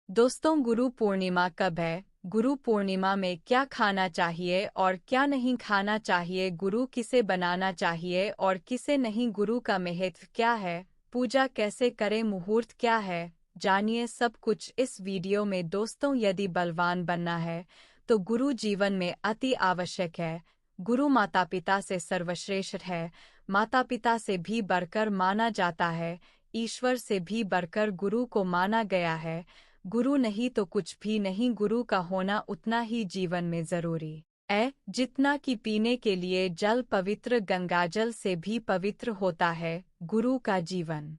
दोस्तों, गुरु पूर्णिमा कब है? गुरु पूर्णिमा में क्या खाना चाहिए और क्या नहीं खाना चाहिए? गुरु किसे बनाना चाहिए और किसे नहीं? गुरु का महत्व क्या है? पूजा कैसे करें? मुहूर्त क्या है? जानिए सब कुछ इस वीडियो में। दोस्तों, यदि बलवान बनना है तो गुरु जीवन में अति आवश्यक है। गुरु माता पिता से सर्वश्रेष्ठ है। माता पिता से भी बढ़कर माना जाता है। ईश्वर से भी बढ़कर गुरु को माना गया है। गुरु नहीं तो कुछ भी नहीं। गुरु का होना उतना ही जीवन में जरूरी है जितना कि पीने के लिए जल पवित्र गंगाजल से भी पवित्र होता है। गुरु का जीवन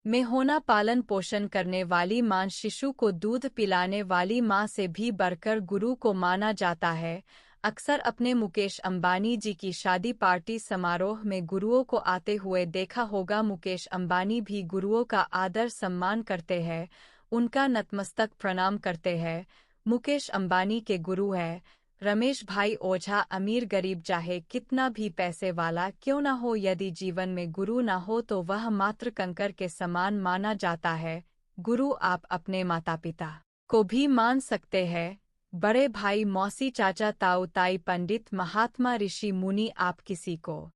में होना पालन पोषण करने वाली माँ, शिशु को दूध पिलाने वाली माँ से भी बढ़कर गुरु को माना जाता है। अक्सर अपने मुकेश अंबानी जी की शादी पार्टी समारोह में गुरुओं को आते हुए देखा होगा। मुकेश अंबानी भी गुरुओं का आदर सम्मान करते हैं, उनका नतमस्तक प्रणाम करते हैं। मुकेश अंबानी के गुरु है रमेश भाई ओझा। अमीर गरीब चाहे कितना भी पैसे वाला क्यों ना हो, यदि जीवन में गुरु ना हो तो वह मात्र कंकर के समान माना जाता है। गुरु आप अपने माता पिता को भी मान सकते हैं, बड़े भाई मौसी चाचा ताऊ ताई पंडित महात्मा ऋषि मुनि, आप किसी को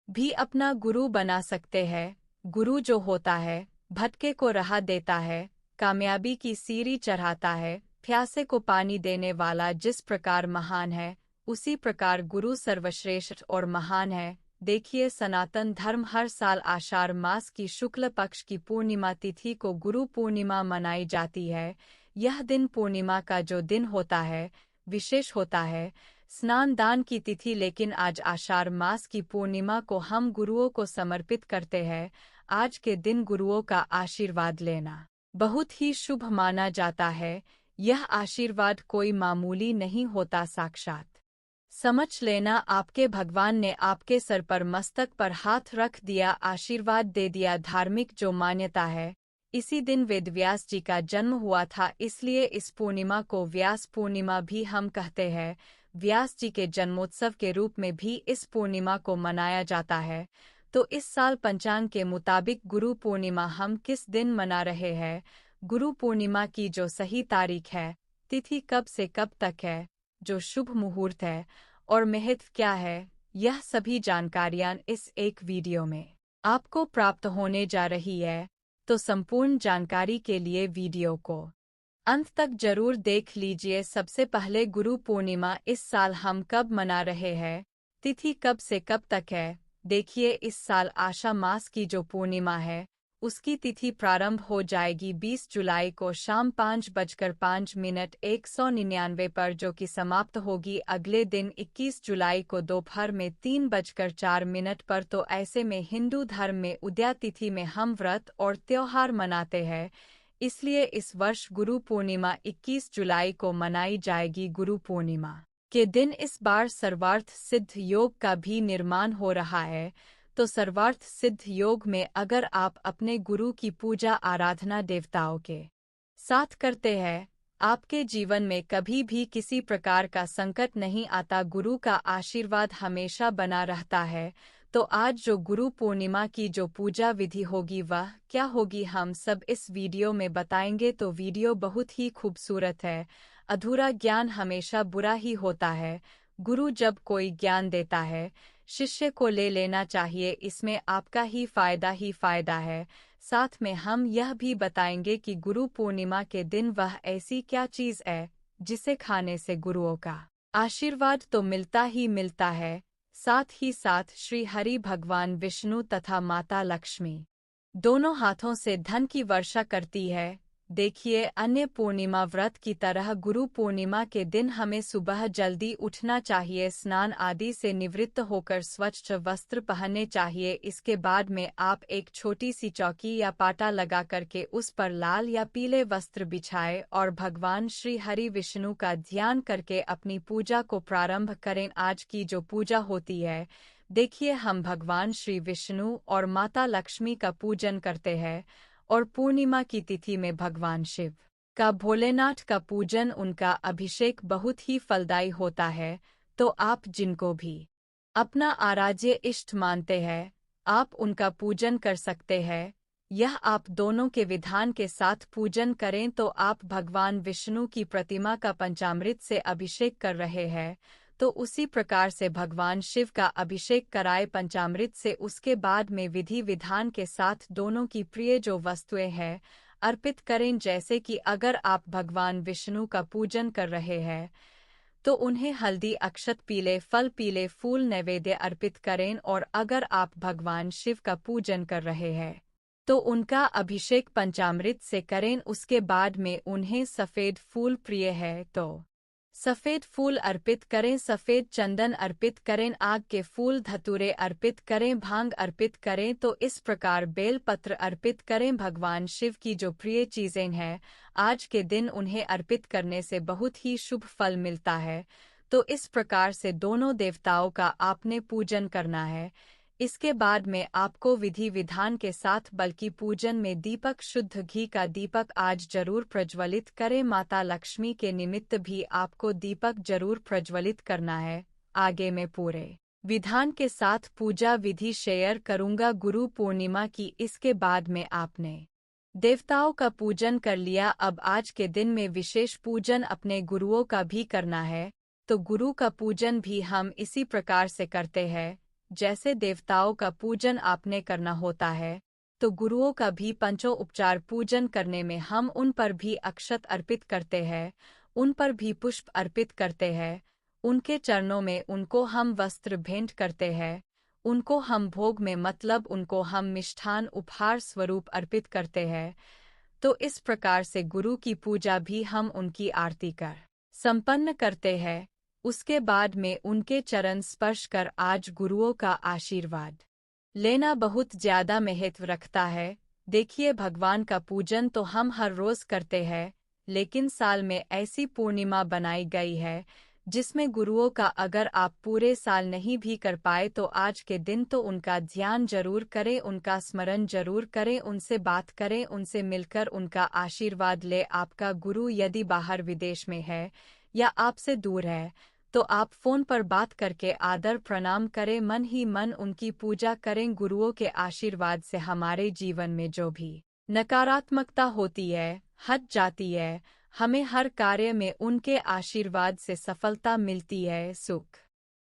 भी अपना गुरु बना सकते हैं। गुरु जो होता है भटके को राह देता है, कामयाबी की सीढ़ी चढ़ाता है, प्यासे को पानी देने वाला जिस प्रकार महान है उसी प्रकार गुरु सर्वश्रेष्ठ और महान है। देखिए, सनातन धर्म हर साल आषाढ़ मास की शुक्ल पक्ष की पूर्णिमा तिथि को गुरु पूर्णिमा मनाई जाती है। यह दिन पूर्णिमा का जो दिन होता है विशेष होता है, स्नान दान की तिथि। लेकिन आज आषाढ़ मास की पूर्णिमा को हम गुरुओं को समर्पित करते हैं। आज के दिन गुरुओं का आशीर्वाद लेना बहुत ही शुभ माना जाता है। यह आशीर्वाद कोई मामूली नहीं होता, साक्षात समझ लेना आपके भगवान ने आपके सर पर मस्तक पर हाथ रख दिया, आशीर्वाद दे दिया। धार्मिक जो मान्यता है, इसी दिन वेदव्यास जी का जन्म हुआ था, इसलिए इस पूर्णिमा को व्यास पूर्णिमा भी हम कहते हैं। व्यास जी के जन्मोत्सव के रूप में भी इस पूर्णिमा को मनाया जाता है। तो इस साल पंचांग के मुताबिक गुरु पूर्णिमा हम किस दिन मना रहे हैं? गुरु पूर्णिमा की जो सही तारीख है, तिथि कब से कब तक है, जो शुभ मुहूर्त है और महत्व क्या है, यह सभी जानकारियां इस एक वीडियो में आपको प्राप्त होने जा रही है। तो संपूर्ण जानकारी के लिए वीडियो को अंत तक जरूर देख लीजिए। सबसे पहले गुरु पूर्णिमा इस साल हम कब मना रहे हैं, तिथि कब से कब तक है? देखिए, इस साल आषाढ़ मास की जो पूर्णिमा है उसकी तिथि प्रारंभ हो जाएगी 20 जुलाई को शाम 5:05 199 पर, जो कि समाप्त होगी अगले दिन 21 जुलाई को दोपहर में 3:04 पर। तो ऐसे में हिंदू धर्म में उदया तिथि में हम व्रत और त्योहार मनाते हैं, इसलिए इस वर्ष गुरु पूर्णिमा 21 जुलाई को मनाई जाएगी। गुरु पूर्णिमा के दिन इस बार सर्वार्थ सिद्ध योग का भी निर्माण हो रहा है। तो सर्वार्थ सिद्ध योग में अगर आप अपने गुरु की पूजा आराधना देवताओं के साथ करते हैं, आपके जीवन में कभी भी किसी प्रकार का संकट नहीं आता, गुरु का आशीर्वाद हमेशा बना रहता है। तो आज जो गुरु पूर्णिमा की जो पूजा विधि होगी वह क्या होगी, हम सब इस वीडियो में बताएंगे। तो वीडियो बहुत ही खूबसूरत है। अधूरा ज्ञान हमेशा बुरा ही होता है। गुरु जब कोई ज्ञान देता है, शिष्य को ले लेना चाहिए, इसमें आपका ही फायदा है। साथ में हम यह भी बताएंगे कि गुरु पूर्णिमा के दिन वह ऐसी क्या चीज़ है जिसे खाने से गुरुओं का आशीर्वाद तो मिलता ही मिलता है, साथ ही साथ श्री हरि भगवान विष्णु तथा माता लक्ष्मी दोनों हाथों से धन की वर्षा करती है। देखिए, अन्य पूर्णिमा व्रत की तरह गुरु पूर्णिमा के दिन हमें सुबह जल्दी उठना चाहिए, स्नान आदि से निवृत्त होकर स्वच्छ वस्त्र पहनने चाहिए। इसके बाद में आप एक छोटी सी चौकी या पाटा लगा करके उस पर लाल या पीले वस्त्र बिछाएं और भगवान श्री हरि विष्णु का ध्यान करके अपनी पूजा को प्रारंभ करें। आज की जो पूजा होती है, देखिए, हम भगवान श्री विष्णु और माता लक्ष्मी का पूजन करते हैं और पूर्णिमा की तिथि में भगवान शिव का, भोलेनाथ का पूजन, उनका अभिषेक बहुत ही फलदायी होता है। तो आप जिनको भी अपना आराध्य इष्ट मानते हैं, आप उनका पूजन कर सकते हैं। यह आप दोनों के विधान के साथ पूजन करें तो आप भगवान विष्णु की प्रतिमा का पंचामृत से अभिषेक कर रहे हैं, तो उसी प्रकार से भगवान शिव का अभिषेक कराए पंचामृत से। उसके बाद में विधि विधान के साथ दोनों की प्रिय जो वस्तुएं हैं अर्पित करें। जैसे कि अगर आप भगवान विष्णु का पूजन कर रहे हैं तो उन्हें हल्दी, अक्षत, पीले फल, पीले फूल नैवेद्य अर्पित करें, और अगर आप भगवान शिव का पूजन कर रहे हैं तो उनका अभिषेक पंचामृत से करें। उसके बाद में उन्हें सफ़ेद फूल प्रिय है तो सफ़ेद फूल अर्पित करें, सफ़ेद चंदन अर्पित करें, आग के फूल धतूरे अर्पित करें, भांग अर्पित करें। तो इस प्रकार बेल पत्र अर्पित करें। भगवान शिव की जो प्रिय चीज़ें हैं आज के दिन उन्हें अर्पित करने से बहुत ही शुभ फल मिलता है। तो इस प्रकार से दोनों देवताओं का आपने पूजन करना है। इसके बाद में आपको विधि विधान के साथ बल्कि पूजन में दीपक, शुद्ध घी का दीपक आज जरूर प्रज्वलित करें। माता लक्ष्मी के निमित्त भी आपको दीपक जरूर प्रज्वलित करना है। आगे मैं पूरे विधान के साथ पूजा विधि शेयर करूंगा गुरु पूर्णिमा की। इसके बाद में आपने देवताओं का पूजन कर लिया, अब आज के दिन में विशेष पूजन अपने गुरुओं का भी करना है। तो गुरु का पूजन भी हम इसी प्रकार से करते हैं जैसे देवताओं का पूजन आपने करना होता है, तो गुरुओं का भी पंचों उपचार पूजन करने में हम उन पर भी अक्षत अर्पित करते हैं, उन पर भी पुष्प अर्पित करते हैं, उनके चरणों में उनको हम वस्त्र भेंट करते हैं, उनको हम भोग में मतलब उनको हम मिष्ठान उपहार स्वरूप अर्पित करते हैं। तो इस प्रकार से गुरु की पूजा भी हम उनकी आरती कर संपन्न करते हैं। उसके बाद में उनके चरण स्पर्श कर आज गुरुओं का आशीर्वाद लेना बहुत ज्यादा महत्व रखता है। देखिए, भगवान का पूजन तो हम हर रोज करते हैं, लेकिन साल में ऐसी पूर्णिमा बनाई गई है जिसमें गुरुओं का अगर आप पूरे साल नहीं भी कर पाए तो आज के दिन तो उनका ध्यान जरूर करें, उनका स्मरण जरूर करें, उनसे बात करें, उनसे मिलकर उनका आशीर्वाद ले। आपका गुरु यदि बाहर विदेश में है या आपसे दूर है तो आप फोन पर बात करके आदर प्रणाम करें, मन ही मन उनकी पूजा करें। गुरुओं के आशीर्वाद से हमारे जीवन में जो भी नकारात्मकता होती है हट जाती है, हमें हर कार्य में उनके आशीर्वाद से सफलता मिलती है, सुख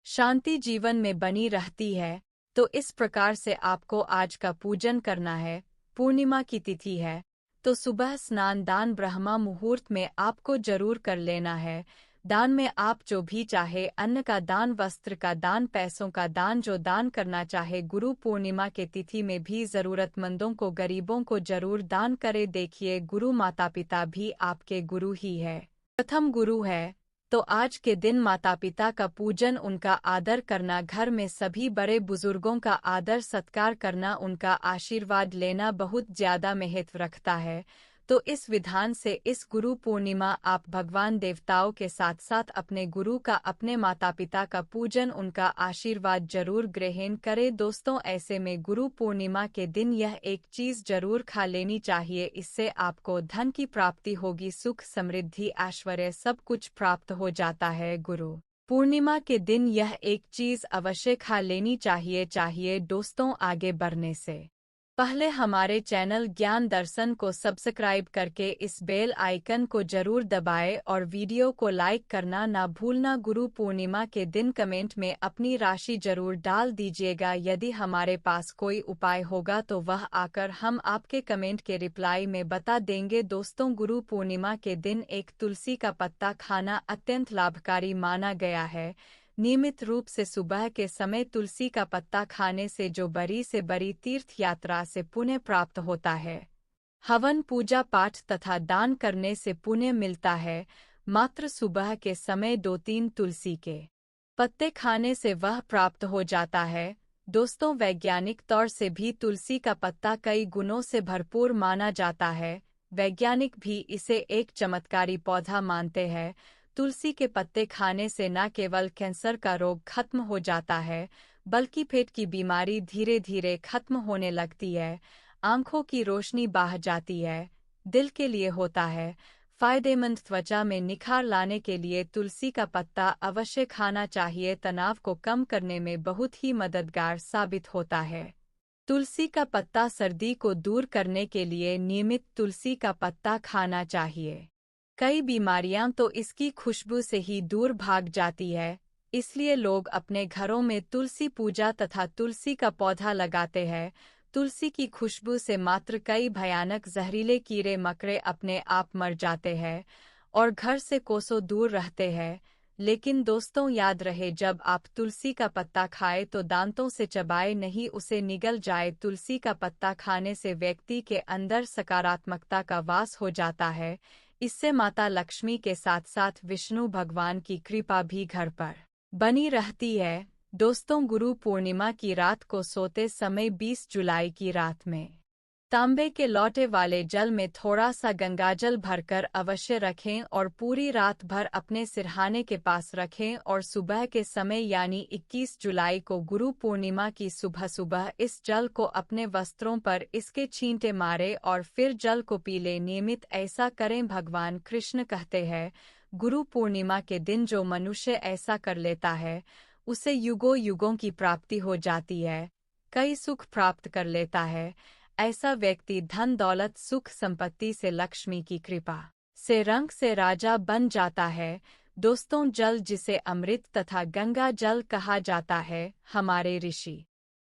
शांति जीवन में बनी रहती है। तो इस प्रकार से आपको आज का पूजन करना है। पूर्णिमा की तिथि है तो सुबह स्नान दान ब्रह्मा मुहूर्त में आपको जरूर कर लेना है। दान में आप जो भी चाहे, अन्न का दान, वस्त्र का दान, पैसों का दान, जो दान करना चाहे गुरु पूर्णिमा के तिथि में भी जरूरतमंदों को, गरीबों को जरूर दान करे। देखिए, गुरु माता पिता भी आपके गुरु ही है, प्रथम गुरु है। तो आज के दिन माता पिता का पूजन, उनका आदर करना, घर में सभी बड़े बुजुर्गों का आदर सत्कार करना, उनका आशीर्वाद लेना बहुत ज्यादा महत्व रखता है। तो इस विधान से इस गुरु पूर्णिमा आप भगवान देवताओं के साथ साथ अपने गुरु का, अपने माता पिता का पूजन, उनका आशीर्वाद जरूर ग्रहण करें। दोस्तों, ऐसे में गुरु पूर्णिमा के दिन यह एक चीज जरूर खा लेनी चाहिए, इससे आपको धन की प्राप्ति होगी, सुख समृद्धि ऐश्वर्य सब कुछ प्राप्त हो जाता है। गुरु पूर्णिमा के दिन यह एक चीज अवश्य खा लेनी चाहिए। दोस्तों, आगे बढ़ने से पहले हमारे चैनल ज्ञान दर्शन को सब्सक्राइब करके इस बेल आइकन को जरूर दबाएं और वीडियो को लाइक करना ना भूलना। गुरु पूर्णिमा के दिन कमेंट में अपनी राशि जरूर डाल दीजिएगा। यदि हमारे पास कोई उपाय होगा तो वह आकर हम आपके कमेंट के रिप्लाई में बता देंगे। दोस्तों, गुरु पूर्णिमा के दिन एक तुलसी का पत्ता खाना अत्यंत लाभकारी माना गया है। नियमित रूप से सुबह के समय तुलसी का पत्ता खाने से जो बड़ी से बड़ी तीर्थ यात्रा से पुण्य प्राप्त होता है, हवन पूजा पाठ तथा दान करने से पुण्य मिलता है। मात्र सुबह के समय 2-3 तुलसी के पत्ते खाने से वह प्राप्त हो जाता है। दोस्तों, वैज्ञानिक तौर से भी तुलसी का पत्ता कई गुणों से भरपूर माना जाता है। वैज्ञानिक भी इसे एक चमत्कारी पौधा मानते हैं। तुलसी के पत्ते खाने से न केवल कैंसर का रोग खत्म हो जाता है, बल्कि पेट की बीमारी धीरे धीरे खत्म होने लगती है, आंखों की रोशनी बढ़ जाती है, दिल के लिए होता है फायदेमंद, त्वचा में निखार लाने के लिए तुलसी का पत्ता अवश्य खाना चाहिए। तनाव को कम करने में बहुत ही मददगार साबित होता है। तुलसी का पत्ता सर्दी को दूर करने के लिए नियमित तुलसी का पत्ता खाना चाहिए। कई बीमारियां तो इसकी खुशबू से ही दूर भाग जाती है, इसलिए लोग अपने घरों में तुलसी पूजा तथा तुलसी का पौधा लगाते हैं। तुलसी की खुशबू से मात्र कई भयानक जहरीले कीड़े मकोड़े अपने आप मर जाते हैं और घर से कोसों दूर रहते हैं। लेकिन दोस्तों, याद रहे, जब आप तुलसी का पत्ता खाएं तो दांतों से चबाए नहीं, उसे निगल जाए। तुलसी का पत्ता खाने से व्यक्ति के अंदर सकारात्मकता का वास हो जाता है। इससे माता लक्ष्मी के साथ साथ विष्णु भगवान की कृपा भी घर पर बनी रहती है। दोस्तों, गुरु पूर्णिमा की रात को सोते समय 20 जुलाई की रात में तांबे के लोटे वाले जल में थोड़ा सा गंगाजल भरकर अवश्य रखें और पूरी रात भर अपने सिरहाने के पास रखें और सुबह के समय यानी 21 जुलाई को गुरु पूर्णिमा की सुबह सुबह इस जल को अपने वस्त्रों पर इसके छींटे मारे और फिर जल को पी ले। नियमित ऐसा करें। भगवान कृष्ण कहते हैं, गुरु पूर्णिमा के दिन जो मनुष्य ऐसा कर लेता है उसे युगों युगों की प्राप्ति हो जाती है, कई सुख प्राप्त कर लेता है। ऐसा व्यक्ति धन दौलत सुख संपत्ति से लक्ष्मी की कृपा से रंग से राजा बन जाता है। दोस्तों, जल जिसे अमृत तथा गंगा जल कहा जाता है, हमारे ऋषि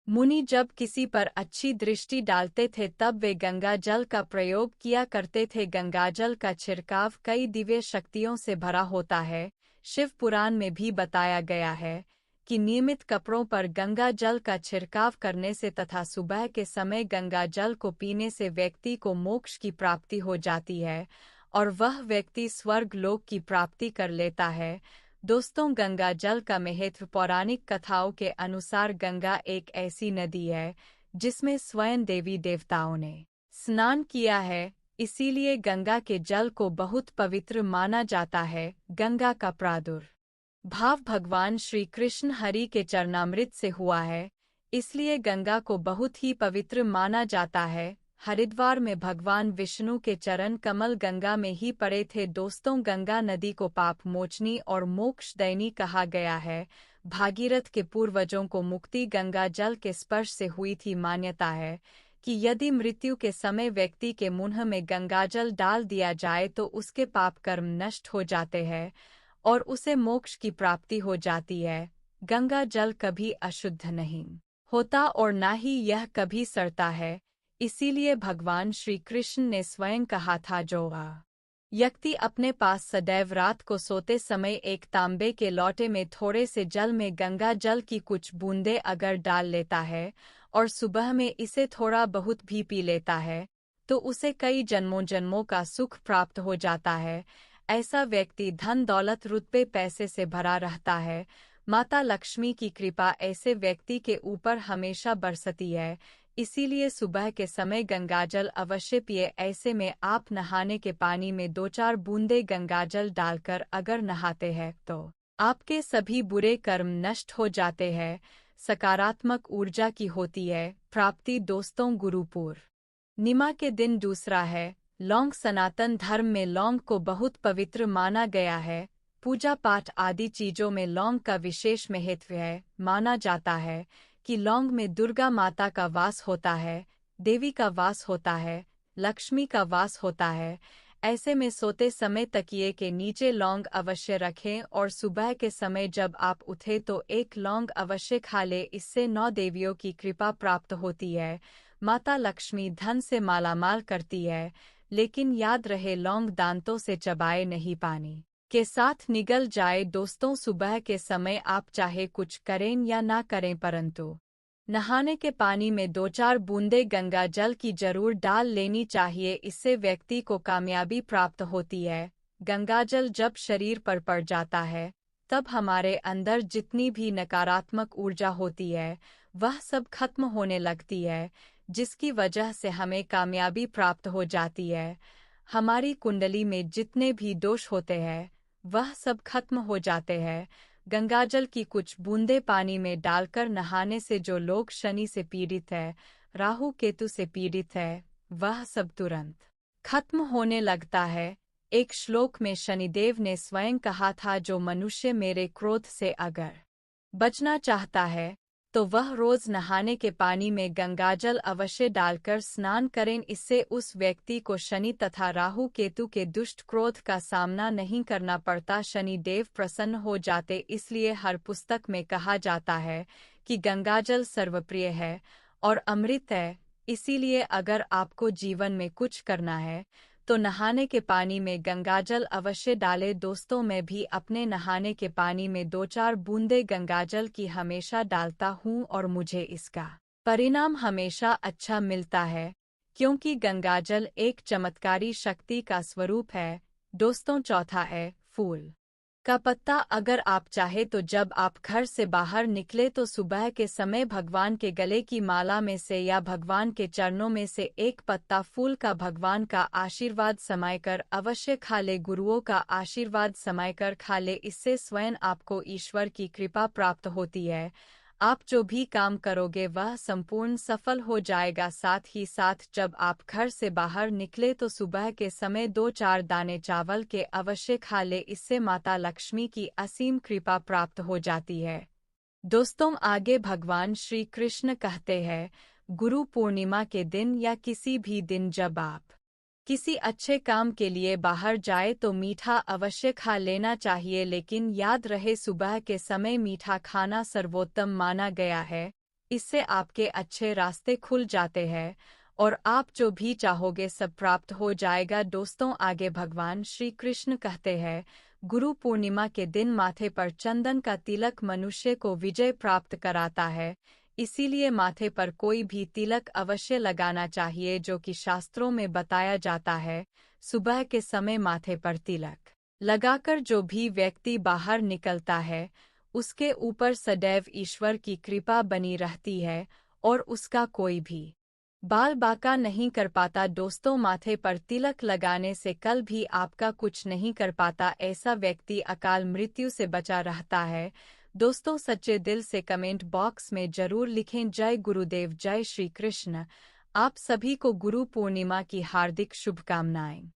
मुनि जब किसी पर अच्छी दृष्टि डालते थे तब वे गंगा जल का प्रयोग किया करते थे। गंगा जल का छिड़काव कई दिव्य शक्तियों से भरा होता है। शिव पुराण में भी बताया गया है कि नियमित कपड़ों पर गंगा जल का छिड़काव करने से तथा सुबह के समय गंगा जल को पीने से व्यक्ति को मोक्ष की प्राप्ति हो जाती है और वह व्यक्ति स्वर्ग लोक की प्राप्ति कर लेता है। दोस्तों, गंगा जल का महत्व पौराणिक कथाओं के अनुसार गंगा एक ऐसी नदी है जिसमें स्वयं देवी देवताओं ने स्नान किया है, इसीलिए गंगा के जल को बहुत पवित्र माना जाता है। गंगा का प्रादुर्भाव भगवान श्री कृष्ण हरि के चरणामृत से हुआ है, इसलिए गंगा को बहुत ही पवित्र माना जाता है। हरिद्वार में भगवान विष्णु के चरण कमल गंगा में ही पड़े थे। दोस्तों, गंगा नदी को पाप मोचनी और मोक्षदायिनी कहा गया है। भागीरथ के पूर्वजों को मुक्ति गंगा जल के स्पर्श से हुई थी। मान्यता है कि यदि मृत्यु के समय व्यक्ति के मुंह में गंगाजल डाल दिया जाए तो उसके पाप कर्म नष्ट हो जाते हैं और उसे मोक्ष की प्राप्ति हो जाती है। गंगा जल कभी अशुद्ध नहीं होता और न ही यह कभी सड़ता है, इसीलिए भगवान श्री कृष्ण ने स्वयं कहा था, जो व्यक्ति अपने पास सदैव रात को सोते समय एक तांबे के लोटे में थोड़े से जल में गंगा जल की कुछ बूंदें अगर डाल लेता है और सुबह में इसे थोड़ा बहुत भी पी लेता है तो उसे कई जन्मों जन्मों का सुख प्राप्त हो जाता है। ऐसा व्यक्ति धन दौलत रुतबे पैसे से भरा रहता है। माता लक्ष्मी की कृपा ऐसे व्यक्ति के ऊपर हमेशा बरसती है, इसीलिए सुबह के समय गंगाजल अवश्य पिए। ऐसे में आप नहाने के पानी में 2-4 बूंदे गंगाजल डालकर अगर नहाते हैं तो आपके सभी बुरे कर्म नष्ट हो जाते हैं, सकारात्मक ऊर्जा की होती है प्राप्ति। दोस्तों, गुरु पूर्णिमा के दिन दूसरा है लौंग। सनातन धर्म में लौंग को बहुत पवित्र माना गया है। पूजा पाठ आदि चीजों में लौंग का विशेष महत्व है। माना जाता है कि लौंग में दुर्गा माता का वास होता है, देवी का वास होता है, लक्ष्मी का वास होता है। ऐसे में सोते समय तकिए के नीचे लौंग अवश्य रखें और सुबह के समय जब आप उठे तो एक लौंग अवश्य खा ले। इससे 9 देवियों की कृपा प्राप्त होती है। माता लक्ष्मी धन से मालामाल करती है, लेकिन याद रहे लौंग दांतों से चबाए नहीं, पानी के साथ निगल जाए। दोस्तों, सुबह के समय आप चाहे कुछ करें या ना करें, परंतु नहाने के पानी में 2-4 बूंदे गंगा जल की जरूर डाल लेनी चाहिए। इससे व्यक्ति को कामयाबी प्राप्त होती है। गंगाजल जब शरीर पर पड़ जाता है तब हमारे अंदर जितनी भी नकारात्मक ऊर्जा होती है वह सब खत्म होने लगती है, जिसकी वजह से हमें कामयाबी प्राप्त हो जाती है। हमारी कुंडली में जितने भी दोष होते हैं वह सब खत्म हो जाते हैं। गंगाजल की कुछ बूंदे पानी में डालकर नहाने से जो लोग शनि से पीड़ित है, राहु केतु से पीड़ित है, वह सब तुरंत खत्म होने लगता है। एक श्लोक में शनिदेव ने स्वयं कहा था, जो मनुष्य मेरे क्रोध से अगर बचना चाहता है तो वह रोज नहाने के पानी में गंगाजल अवश्य डालकर स्नान करें। इससे उस व्यक्ति को शनि तथा राहु केतु के दुष्ट क्रोध का सामना नहीं करना पड़ता, शनि देव प्रसन्न हो जाते। इसलिए हर पुस्तक में कहा जाता है कि गंगाजल सर्वप्रिय है और अमृत है। इसीलिए अगर आपको जीवन में कुछ करना है तो नहाने के पानी में गंगाजल अवश्य डालें। दोस्तों, मैं भी अपने नहाने के पानी में 2-4 बूंदे गंगाजल की हमेशा डालता हूँ और मुझे इसका परिणाम हमेशा अच्छा मिलता है, क्योंकि गंगाजल एक चमत्कारी शक्ति का स्वरूप है। दोस्तों, चौथा है फूल का पत्ता। अगर आप चाहे तो जब आप घर से बाहर निकले तो सुबह के समय भगवान के गले की माला में से या भगवान के चरणों में से एक पत्ता फूल का भगवान का आशीर्वाद समाकर अवश्य खा ले। गुरुओं का आशीर्वाद समाकर खा ले, इससे स्वयं आपको ईश्वर की कृपा प्राप्त होती है। आप जो भी काम करोगे वह संपूर्ण सफल हो जाएगा। साथ ही साथ जब आप घर से बाहर निकले तो सुबह के समय 2-4 दाने चावल के अवश्य खा ले, इससे माता लक्ष्मी की असीम कृपा प्राप्त हो जाती है। दोस्तों, आगे भगवान श्री कृष्ण कहते हैं, गुरु पूर्णिमा के दिन या किसी भी दिन जब आप किसी अच्छे काम के लिए बाहर जाए तो मीठा अवश्य खा लेना चाहिए, लेकिन याद रहे सुबह के समय मीठा खाना सर्वोत्तम माना गया है। इससे आपके अच्छे रास्ते खुल जाते हैं और आप जो भी चाहोगे सब प्राप्त हो जाएगा। दोस्तों, आगे भगवान श्री कृष्ण कहते हैं, गुरु पूर्णिमा के दिन माथे पर चंदन का तिलक मनुष्य को विजय प्राप्त कराता है। इसीलिए माथे पर कोई भी तिलक अवश्य लगाना चाहिए, जो कि शास्त्रों में बताया जाता है। सुबह के समय माथे पर तिलक लगाकर जो भी व्यक्ति बाहर निकलता है उसके ऊपर सदैव ईश्वर की कृपा बनी रहती है और उसका कोई भी बाल बाका नहीं कर पाता। दोस्तों, माथे पर तिलक लगाने से कल भी आपका कुछ नहीं कर पाता, ऐसा व्यक्ति अकाल मृत्यु से बचा रहता है। दोस्तों, सच्चे दिल से कमेंट बॉक्स में जरूर लिखें, जय गुरुदेव, जय श्री कृष्ण। आप सभी को गुरु पूर्णिमा की हार्दिक शुभकामनाएं।